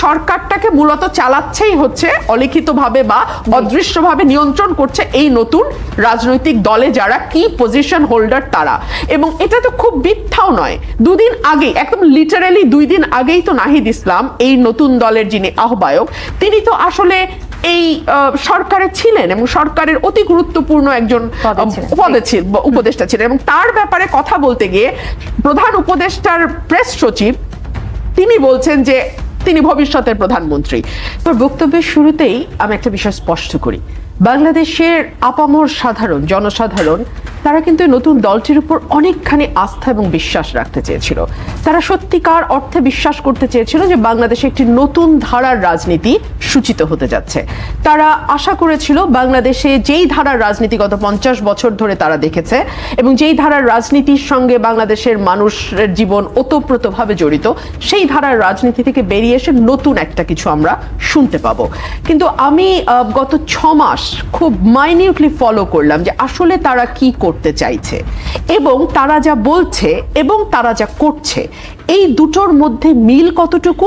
সরকারটাকে মূলত চালাচ্ছেই হচ্ছে অলিখিতভাবে বা অদৃশ্যভাবে নিয়ন্ত্রণ করছে এই নতুন রাজনৈতিক দলে যারা কি পজিশন হোল্ডার তারা। এবং এটা তো খুব মিথ্যাও নয়, দুদিন আগে একদম লিটারালি 2 দিন আগেই তো নাহিদ ইসলাম এই নতুন দলের যিনি আহ্বায়ক তিনি তো আসলে এই সরকারে ছিলেন এবং সরকারের অতি গুরুত্বপূর্ণ একজন উপদেষ্টা ছিলেন, এবং তার ব্যাপারে কথা বলতে গিয়ে প্রধান উপদেষ্টার প্রেস সচিব তিনি বলছেন যে তিনি ভবিষ্যতের প্রধানমন্ত্রী। তোর বক্তব্যের শুরুতেই আমি একটা বিষয় স্পষ্ট করি, বাংলাদেশের আপামর সাধারণ জনসাধারণ তারা কিন্তু নতুন দলটির উপর অনেকখানি আস্থা এবং বিশ্বাস রাখতে চেয়েছিল। তারা সত্যিকার অর্থে বিশ্বাস করতে চেয়েছিল যে বাংলাদেশে একটি নতুন ধারার রাজনীতি সূচিত হতে যাচ্ছে। তারা আশা করেছিল বাংলাদেশে যেই ধারার রাজনীতি গত 50 বছর ধরে তারা দেখেছে এবং যেই ধারার রাজনীতির সঙ্গে বাংলাদেশের মানুষের জীবন ওতপ্রোতভাবে জড়িত, সেই ধারার রাজনীতি থেকে বেরিয়ে এসে নতুন একটা কিছু আমরা শুনতে পাবো। কিন্তু আমি গত 6 মাস খুব মাইনিউটলি ফলো করলাম যে আসলে তারা কি করতে চাইছে এবং তারা যা বলছে এবং তারা যা করছে এই দুটোর মধ্যে মিল কতটুকু,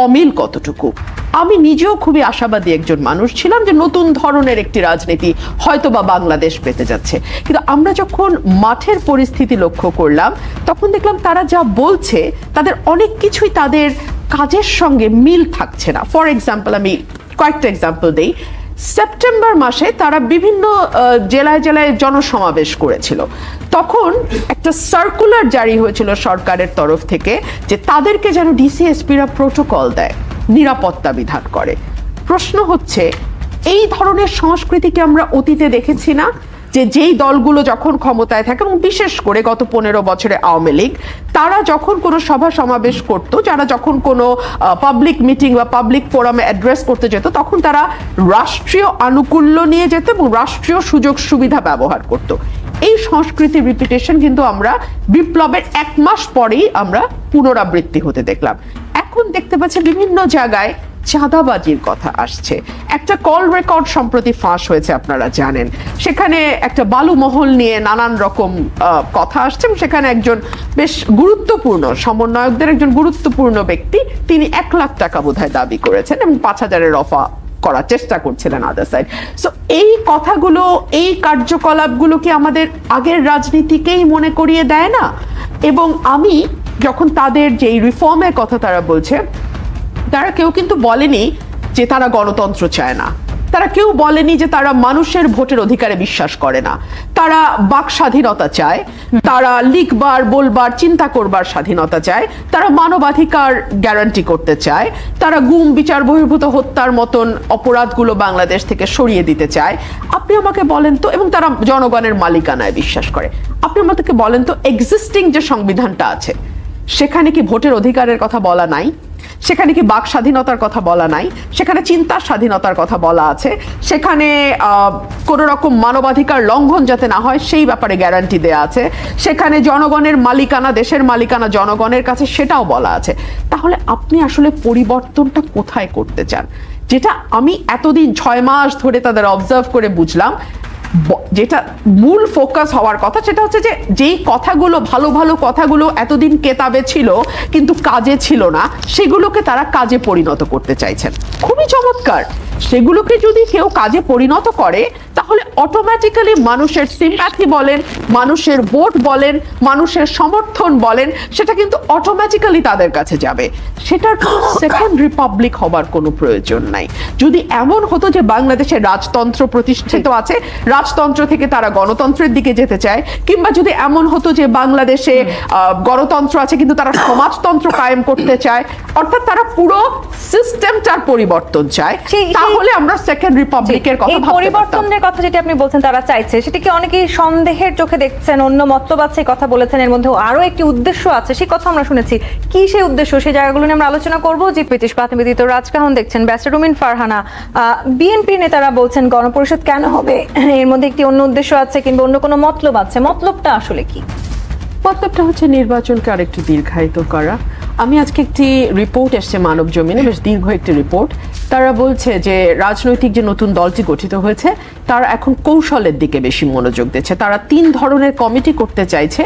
অমিল কতটুকু। আমি নিজেও খুবই আশাবাদী একজন মানুষ ছিলাম যে নতুন ধরনের একটি রাজনীতি হয়তো বা বাংলাদেশ পেতে যাচ্ছে, কিন্তু আমরা যখন মাঠের পরিস্থিতি লক্ষ্য করলাম তখন দেখলাম তারা যা বলছে তাদের অনেক কিছুই তাদের কাজের সঙ্গে মিল থাকছে না। ফর এক্সাম্পল আমি কয়েকটা এক্সাম্পল দেই। সেপ্টেম্বর মাসে তারা বিভিন্ন জেলায় জেলায় জনসমাবেশ করেছিল, তখন একটা সার্কুলার জারি হয়েছিল সরকারের তরফ থেকে যে তাদেরকে যেন ডিসিএসপিরা প্রোটোকল দেয়, নিরাপত্তা বিধান করে। প্রশ্ন হচ্ছে এই ধরনের সংস্কৃতিকে আমরা অতীতে দেখেছি না, যে যেই দলগুলো যখন ক্ষমতায় থাকে এবং বিশেষ করে গত 15 বছরে আওয়ামী লীগ তারা যখন কোনো সভা সমাবেশ করত, যারা যখন কোনো পাবলিক মিটিং বা পাবলিক ফোরামে অ্যাড্রেস করতে যেত তখন তারা রাষ্ট্রীয় আনুকূল্য নিয়ে যেত এবং রাষ্ট্রীয় সুযোগ সুবিধা ব্যবহার করত। এই সংস্কৃতির রিপিটেশন কিন্তু আমরা বিপ্লবের 1 মাস পরেই আমরা পুনরাবৃত্তি হতে দেখলাম। এখন দেখতে পাচ্ছি বিভিন্ন জায়গায় চাঁদাবাজির কথা আসছে। একটা কল রেকর্ড সম্প্রতি ফাঁস হয়েছে, আপনারা জানেন, সেখানে একটা বালু মহল নিয়ে নানান রকম কথা আসছে এবং সেখানে একজন বেশ গুরুত্বপূর্ণ সমন্বয়কদের একজন গুরুত্বপূর্ণ ব্যক্তি তিনি 1 লাখ টাকা বোধহয় দাবি করেছেন এবং 5,000-এর অফা করার চেষ্টা করছিলেন আদার সাইড। সো এই কথাগুলো, এই কার্যকলাপগুলো কি আমাদের আগের রাজনীতিকেই মনে করিয়ে দেয় না? এবং আমি যখন তাদের যে রিফর্মের কথা তারা বলছে, তারা কেউ কিন্তু বলেনি যে তারা গণতন্ত্র চায় না, তারা কেউ বলেনি যে তারা মানুষের ভোটের অধিকারে বিশ্বাস করে না, তারা বাক স্বাধীনতা চায়, তারা লিখবার বলবার চিন্তা করবার স্বাধীনতা চায়, তারা মানবাধিকার গ্যারান্টি করতে চায়, তারা গুম বিচার বহির্ভূত হত্যার মতন অপরাধগুলো বাংলাদেশ থেকে সরিয়ে দিতে চায়। আপনি আমাকে বলেন তো, এবং তারা জনগণের মালিকানায় বিশ্বাস করে। আপনি আমাকে বলেন তো এক্সিস্টিং যে সংবিধানটা আছে সেখানে কি ভোটের অধিকারের কথা বলা নাই? সেখানে কি বাক স্বাধীনতার কথা বলা নাই? সেখানে চিন্তার স্বাধীনতার কথা বলা আছে, সেখানে কোন রকম মানবাধিকার লঙ্ঘন যাতে না হয় সেই ব্যাপারে গ্যারান্টি দেয়া আছে, সেখানে জনগণের মালিকানা, দেশের মালিকানা জনগণের কাছে সেটাও বলা আছে। তাহলে আপনি আসলে পরিবর্তনটা কোথায় করতে চান? যেটা আমি এতদিন 6 মাস ধরে তাদের অবজার্ভ করে বুঝলাম, যেটা মূল ফোকাস হওয়ার কথা সেটা হচ্ছে যে যেই কথাগুলো ভালো ভালো কথাগুলো এতদিন কেতাবে ছিল কিন্তু কাজে ছিল না, সেগুলোকে তারা কাজে পরিণত করতে চাইছেন। খুবই চমৎকার। সেগুলোকে যদি কেউ কাজে পরিণত করে তাহলে অটোমেটিক্যালি মানুষের সিম্প্যাথি বলেন, মানুষের ভোট বলেন, মানুষের সমর্থন বলেন, সেটা কিন্তু অটোমেটিক্যালি তাদের কাছে যাবে। সেটার সেকেন্ড রিপাবলিক হবার কোনো প্রয়োজন নাই। যদি এমন হতো যে বাংলাদেশের রাজতন্ত্র প্রতিষ্ঠিত আছে, রাজতন্ত্র থেকে তারা গণতন্ত্রের দিকে যেতে চায়, কিংবা যদি এমন হতো যে বাংলাদেশে গণতন্ত্র আছে কিন্তু তারা সমাজতন্ত্র কায়েম করতে চায়, অর্থাৎ তারা পুরো সিস্টেমটার পরিবর্তন চায়, তাহলে আমরা সেকেন্ড রিপাবলিকের কথা ভাবতে পারতাম। পরিবর্তনের কথা যেটা আপনি বলছেন তারা চাইছে, সেটা কি অনেকেই সন্দেহের চোখে দেখছেন, অন্য মতলব আছে কথা বলেছেন, এর মধ্যে আরো একটি উদ্দেশ্য আছে, সেই কথা আমরা শুনেছি। কি সেই উদ্দেশ্য, সেই জায়গাগুলো নিয়ে আমরা আলোচনা করব। জি ব্রিটিশ প্রাতিনিধিত রাজকাহন দেখছেন, ব্যারিস্টার রুমিন ফারহানা, বিএনপি নেতারা বলছেন গণপরিষদ কেন হবে, এর মধ্যে একটি অন্য উদ্দেশ্য আছে কিংবা অন্য কোনো মতলব আছে। মতলবটা আসলে কি? মতলবটা হচ্ছে নির্বাচনকে আরেকটু দীর্ঘায়িত করা। আমি আজকে একটি রিপোর্ট এসছে মানব জমিনে, বেশ দীর্ঘ একটি রিপোর্ট। তারা বলছে যে রাজনৈতিক যে নতুন দলটি গঠিত হয়েছে তারা এখন কৌশলের দিকে বেশি মনোযোগ দিচ্ছে। তারা 3 ধরনের কমিটি করতে চাইছে।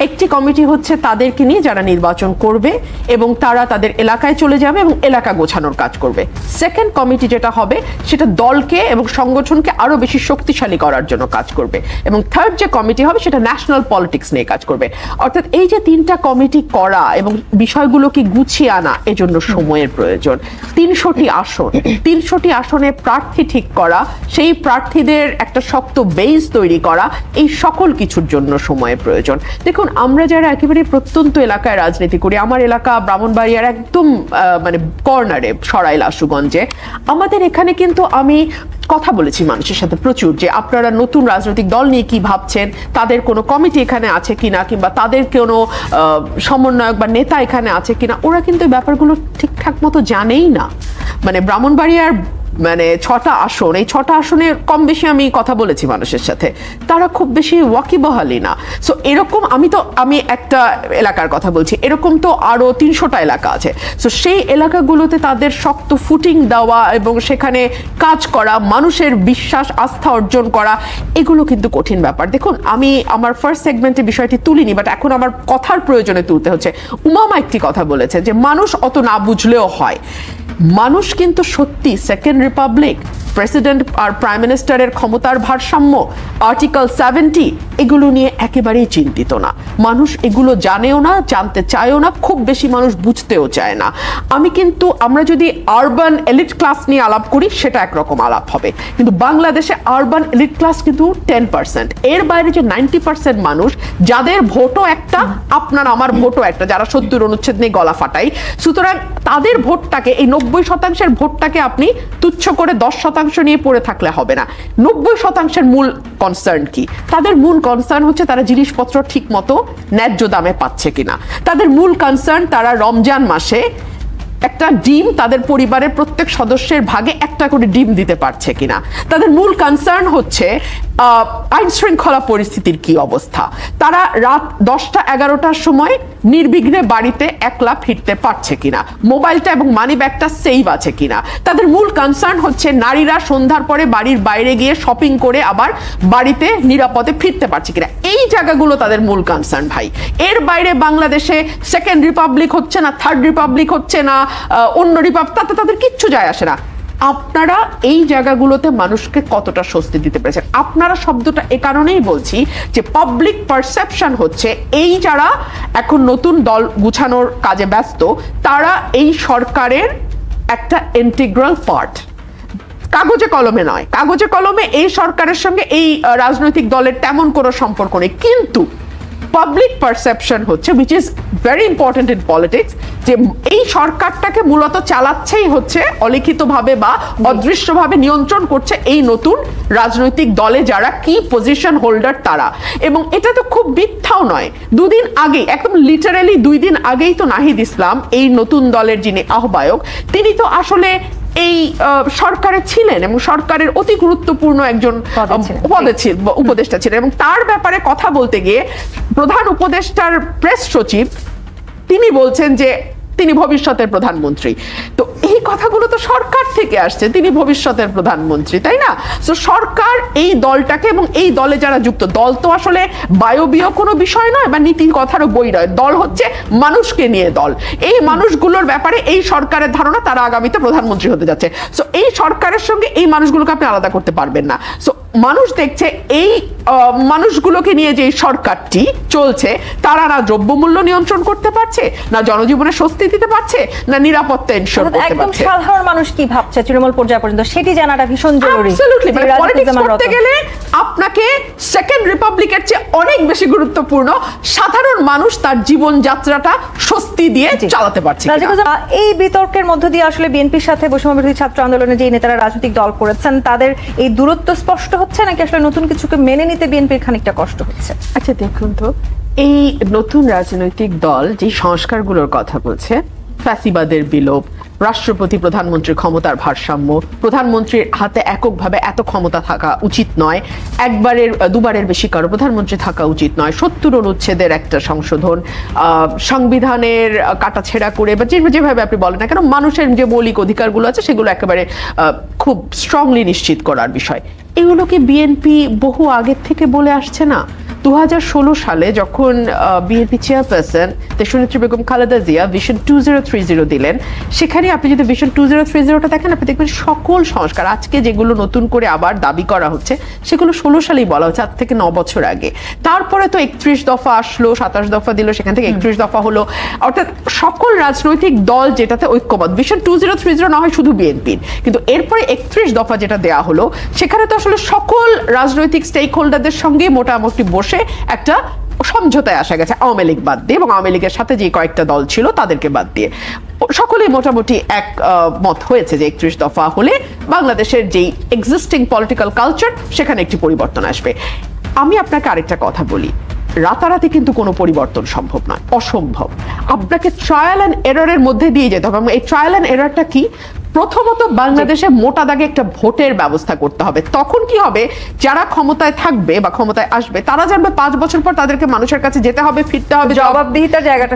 একটি কমিটি হচ্ছে তাদেরকে নিয়ে যারা নির্বাচন করবে এবং তারা তাদের এলাকায় চলে যাবে এবং এলাকা গোছানোর কাজ করবে। সেকেন্ড কমিটি যেটা হবে সেটা দলকে এবং সংগঠনকে আরো বেশি শক্তিশালী করার জন্য কাজ করবে এবং থার্ড যে কমিটি হবে সেটা ন্যাশনাল পলিটিক্স নিয়ে কাজ করবে। অর্থাৎ এই যে 3টা কমিটি করা এবং বিষয়গুলোকে গুছিয়ে আনা, এজন্য সময়ের প্রয়োজন। 300টি আসন, 300টি আসনে প্রার্থী ঠিক করা, সেই প্রার্থীদের একটা শক্ত বেস তৈরি করা, এই সকল কিছুর জন্য সময়ের প্রয়োজন। দেখুন, আমরা যারা একেবারে প্রত্যন্ত এলাকায় রাজনীতি করি, আমার এলাকা ব্রাহ্মণবাড়িয়ার একদম মানে কর্নারে সরাইল আশুগঞ্জে, আমাদের এখানে কিন্তু আমি কথা বলেছি মানুষের সাথে প্রচুর যে আপনারা নতুন রাজনৈতিক দল নিয়ে কি ভাবছেন, তাদের কোনো কমিটি এখানে আছে কিনা, কিংবা তাদের কোনো সমন্বয়ক বা নেতা এখানে আছে কিনা। ওরা কিন্তু এই ব্যাপারগুলো ঠিকঠাক মতো জানেই না। মানে ব্রাহ্মণবাড়িয়ার 6টা আসন, এই 6টা আসনে কম বেশি আমি কথা বলেছি মানুষের সাথে, তারা খুব বেশি ওয়াকিবহালি না। সো এরকম আমি একটা এলাকার কথা বলছি, এরকম তো আরো 300টা এলাকা আছে। সো সেই এলাকাগুলোতে তাদের শক্ত ফুটিং দেওয়া এবং সেখানে কাজ করা, মানুষের বিশ্বাস আস্থা অর্জন করা, এগুলো কিন্তু কঠিন ব্যাপার। দেখুন, আমি আমার ফার্স্ট সেগমেন্টে বিষয়টি তুলিনি, বাট এখন আমার কথার প্রয়োজনে তুলতে হচ্ছে। উমামা একটি কথা বলেছে যে মানুষ অত না বুঝলেও হয়। মানুষ কিন্তু সত্যি সেকেন্ড রিপাবলিক, প্রেসিডেন্ট আর প্রাইম মিনিস্টারের ক্ষমতার ভারসাম্য, আর্টিকেল 70, এগুলো নিয়ে একেবারেই চিন্তিত না। মানুষ এগুলো জানেও না, জানতে চায়ও না, খুব বেশি মানুষ বুঝতেও চায় না। আমরা যদি আরবান এলিট ক্লাস নিয়ে আলাপ করি সেটা একরকম আলাপ হবে, কিন্তু বাংলাদেশে আরবান এলিট ক্লাস কিন্তু 10%। এর বাইরে যে 90% মানুষ, যাদের ভোটও একটা, আপনার আমার ভোটও একটা, যারা 70 অনুচ্ছেদ নিয়ে গলা ফাটাই, সুতরাং তাদের ভোটটাকে, এই 90%-এর ভোটটাকে আপনি তুচ্ছ করে 10% নিয়ে পড়ে থাকলে হবে না। 90%-এর মূল কনসার্ন কি? তাদের মূল কনসার্ন হচ্ছে তারা জিনিসপত্র ঠিক মতো ন্যায্য দামে পাচ্ছে কিনা। তাদের মূল কনসার্ন তারা রমজান মাসে একটা ডিম তাদের পরিবারের প্রত্যেক সদস্যের ভাগে একটা করে ডিম দিতে পারছে কিনা। তাদের মূল কনসার্ন হচ্ছে আইন শৃঙ্খলা পরিস্থিতির কি অবস্থা, তারা রাত 10টা-11টার সময় নির্বিঘ্নে বাড়িতে একলা ফিরতে পারছে কিনা, মোবাইলটা এবং মানি ব্যাগটা সেভ আছে কিনা। তাদের মূল কনসার্ন হচ্ছে নারীরা সন্ধ্যার পরে বাড়ির বাইরে গিয়ে শপিং করে আবার বাড়িতে নিরাপদে ফিরতে পারছে কিনা। এই জায়গাগুলো তাদের মূল কনসার্ন ভাই। এর বাইরে বাংলাদেশে সেকেন্ড রিপাবলিক হচ্ছে না, থার্ড রিপাবলিক হচ্ছে না, অন্য রিপাবলিক, তাতে তাদের কিচ্ছু যায় আসে না। আপনারা এই জায়গাগুলোতে মানুষকে কতটা স্বস্তি দিতে পেরেছেন? আপনারা শব্দটা এ কারণেই বলছি যে পাবলিক পারসেপশন হচ্ছে এই যারা এখন নতুন দল গুছানোর কাজে ব্যস্ত, তারা এই সরকারের একটা ইন্টিগ্রাল পার্ট। কাগজে কলমে নয়, কাগজে কলমে এই সরকারের সঙ্গে এই রাজনৈতিক দলের তেমন কোনো সম্পর্ক নেই, কিন্তু পাবলিক পারসেপশন হচ্ছে, which is very important in politics, যে এই সরকারটাকে মূলত চালাচ্ছেই হচ্ছে অলিখিতভাবে বা অদৃশ্যভাবে নিয়ন্ত্রণ করছে এই নতুন রাজনৈতিক দলে যারা কি পজিশন হোল্ডার তারা। এবং এটা তো খুব মিথ্যাও নয়। 2 দিন আগেই, একদম লিটারালি 2 দিন আগেই তো নাহিদ ইসলাম, এই নতুন দলের যিনি আহ্বায়ক, তিনি তো আসলে এই সরকারে ছিলেন এবং সরকারের অতি গুরুত্বপূর্ণ একজন উপদেষ্টা ছিলেন, এবং তার ব্যাপারে কথা বলতে গিয়ে প্রধান উপদেষ্টার প্রেস সচিব তিনি বলছেন যে তিনি ভবিষ্যতের প্রধানমন্ত্রী। তো এই কথাগুলো তো সরকার থেকে আসছে, তিনি ভবিষ্যতের প্রধানমন্ত্রী, তাই না? তো সরকার এই দলটাকে এবং এই দলে যারা যুক্ত, দল তো আসলে বায়বীয় কোনো বিষয় নয় বা নীতির কথারও বই নয়, দল হচ্ছে মানুষকে নিয়ে দল। এই মানুষগুলোর ব্যাপারে এই সরকারের ধারণা তারা আগামীতে প্রধানমন্ত্রী হতে যাচ্ছে। সো এই সরকারের সঙ্গে এই মানুষগুলোকে আপনি আলাদা করতে পারবেন না। সো মানুষ দেখছে এই মানুষগুলোকে নিয়ে যে সরকারটি চলছে, তারা না দ্রব্যমূল্য নিয়ন্ত্রণ করতে পারছে, না জনজীবনে স্বস্তি দিতে পারছে, না নিরাপত্তা এনশিওর করতে পারছে। একদম সাধারণ মানুষ কি ভাবছে তৃণমূল পর্যায় পর্যন্ত সেটি জানাটা ভীষণ জরুরি। অ্যাবসলিউটলি, মানে পলিটিক্স করতে গেলে আপনাকে সেকেন্ড রিপাবলিকের চেয়ে অনেক বেশি গুরুত্বপূর্ণ সাধারণ মানুষ তার জীবনযাত্রাটা স্বস্তি দিয়ে চালাতে পারছে। এই বিতর্কের মধ্য দিয়ে আসলে বিএনপির সাথে বৈষম্যবিরোধী ছাত্র আন্দোলনে যে নেতারা রাজনৈতিক দল করেছেন তাদের এই দূরত্ব স্পষ্ট হচ্ছে, নাকি আসলে নতুন কিছুকে মেনে নিতে বিএনপির খানিকটা কষ্ট হচ্ছে? আচ্ছা দেখুন তো, এই নতুন রাজনৈতিক দল যে সংস্কারগুলোর কথা বলছে, ফ্যাসিবাদের বিলোপ, রাষ্ট্রপতি প্রধানমন্ত্রীর ক্ষমতার ভারসাম্য, প্রধানমন্ত্রীর হাতে এককভাবে এত ক্ষমতা থাকা উচিত নয়, দুবারের বেশি কারো প্রধানমন্ত্রী থাকা উচিত নয়, ৭০ অনুচ্ছেদের একটা সংশোধন, সংবিধানের কাটাছেড়া করে বা যেভাবে আপনি বলেন না কেন মানুষের যে মৌলিক অধিকারগুলো আছে সেগুলো একেবারে খুব স্ট্রংলি নিশ্চিত করার বিষয়, এগুলোকে বিএনপি বহু আগের থেকে বলে আসছে না? 2016 সালে যখন বিএনপি চেয়ারপারসন দেশনেত্রী বেগম খালেদা জিয়া ভিশন 2030 দিলেন, সেখানে আপনি যদি ভিশন 2030টা দেখেন আপনি দেখবেন সকল সংস্কার আজকে যেগুলো নতুন করে আবার দাবি করা হচ্ছে সেগুলো 16 সালেই বলা হচ্ছে, আজ থেকে 9 বছর আগে। তারপরে তো 31 দফা আসলো, 27 দফা দিল, সেখান থেকে 31 দফা হলো, অর্থাৎ সকল রাজনৈতিক দল যেটাতে ঐক্যমত। ভিশন 2030 না হয় শুধু বিএনপির, কিন্তু এরপরে 31 দফা যেটা দেয়া হলো সেখানে তো আসলে সকল রাজনৈতিক স্টেক হোল্ডারদের সঙ্গে মোটামুটি বসে একটা সমঝোতায় আসা গেছে, আওয়ামী লীগ বাদ দিয়ে এবং আওয়ামী লীগের সাথে যে কয়েকটা দল ছিল তাদেরকে বাদ দিয়ে সকলেই মোটামুটি এক মত হয়েছে যে 31 দফা হলে বাংলাদেশের যেই এক্সিস্টিং পলিটিক্যাল কালচার সেখানে একটি পরিবর্তন আসবে। আমি আপনাকে আরেকটা কথা বলি, রাতারাতি কিন্তু কোনো পরিবর্তন সম্ভব নয়, অসম্ভব। আপনাকে ট্রায়াল অ্যান্ড এররের মধ্যে দিয়ে যেতে হবে। এই ট্রায়াল অ্যান্ড এররটা কি? প্রথমত বাংলাদেশে মোটা দাগে একটা ভোটের ব্যবস্থা করতে হবে। তখন কি হবে, যারা ক্ষমতায় থাকবে বা ক্ষমতায় আসবে তারা জানবে 5 বছর পর তাদেরকে মানুষের কাছে যেতে হবে, ফিরতে হবে, জবাবদিহিতার জায়গাটা